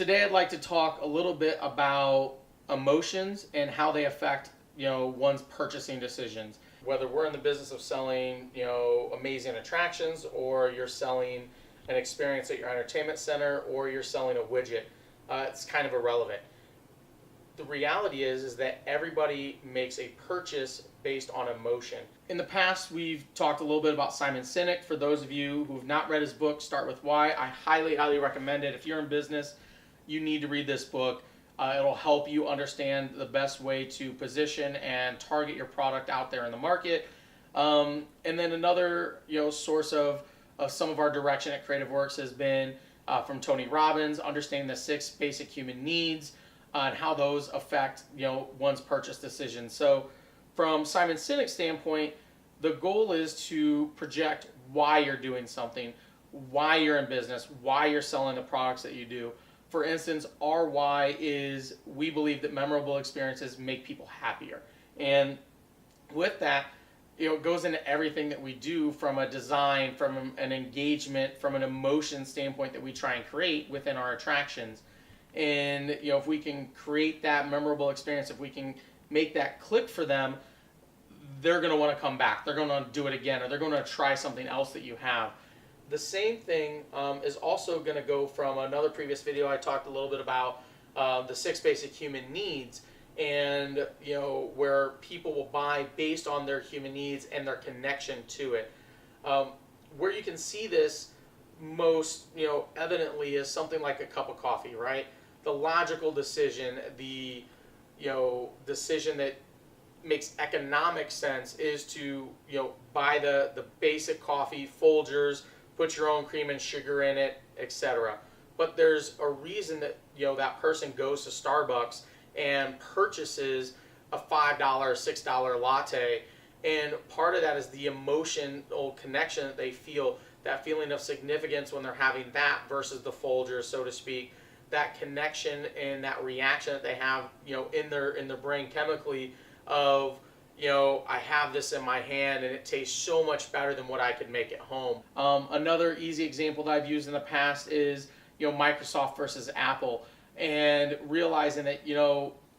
Today I'd like to talk a little bit about emotions and how they affect, one's purchasing decisions. Whether we're in the business of selling, amazing attractions, or you're selling an experience at your entertainment center, or you're selling a widget, it's kind of irrelevant. The reality is that everybody makes a purchase based on emotion. In the past, we've talked a little bit about Simon Sinek. For those of you who have not read his book, Start With Why, I highly recommend it. If you're in business, you need to read this book. It'll help you understand the best way to position and target your product out there in the market. And then another source of some of our direction at Creative Works has been from Tony Robbins, understanding the 6 basic human needs and how those affect one's purchase decision. So from Simon Sinek's standpoint, the goal is to project why you're doing something, why you're in business, why you're selling the products that you do. For instance, our why is we believe that memorable experiences make people happier. And with that, it goes into everything that we do, from a design, from an engagement, from an emotion standpoint that we try and create within our attractions. And if we can create that memorable experience, if we can make that click for them, they're going to want to come back. They're going to do it again, or they're going to try something else that you have. The same thing is also going to go from another previous video. I talked a little bit about the 6 basic human needs, and where people will buy based on their human needs and their connection to it. Where you can see this most evidently is something like a cup of coffee, right? The logical decision, the decision that makes economic sense is to buy the basic coffee, Folgers, put your own cream and sugar in it, etc. But there's a reason that that person goes to Starbucks and purchases a $5, $6 latte, and part of that is the emotional connection that they feel, that feeling of significance when they're having that versus the Folgers, so to speak. That connection and that reaction that they have, in their brain chemically of, I have this in my hand and it tastes so much better than what I could make at home. Another easy example that I've used in the past is, Microsoft versus Apple, and realizing that,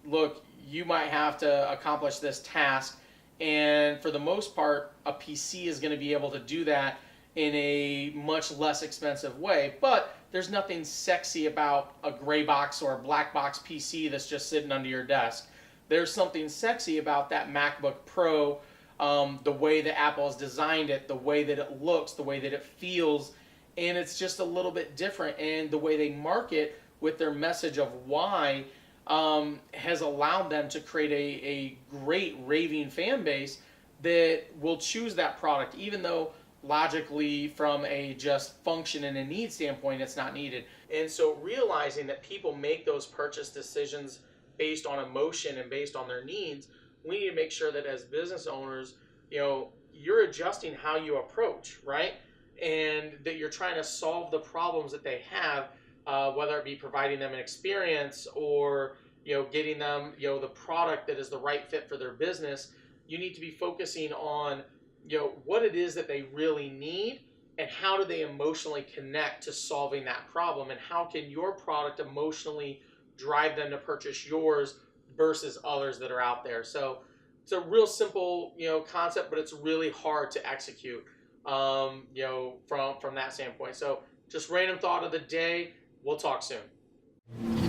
look, you might have to accomplish this task, and for the most part, a PC is going to be able to do that in a much less expensive way. But there's nothing sexy about a gray box or a black box PC that's just sitting under your desk. There's something sexy about that MacBook Pro, the way that Apple has designed it, the way that it looks, the way that it feels, and it's just a little bit different. And the way they market with their message of why has allowed them to create a great raving fan base that will choose that product, even though logically, from a just function and a need standpoint, it's not needed. And so realizing that people make those purchase decisions based on emotion and based on their needs, we need to make sure that as business owners, you're adjusting how you approach, right? And that you're trying to solve the problems that they have, whether it be providing them an experience or getting them the product that is the right fit for their business. You need to be focusing on what it is that they really need, and how do they emotionally connect to solving that problem, and how can your product emotionally drive them to purchase yours versus others that are out there. So it's a real simple concept, but it's really hard to execute from that standpoint. So just random thought of the day. We'll talk soon.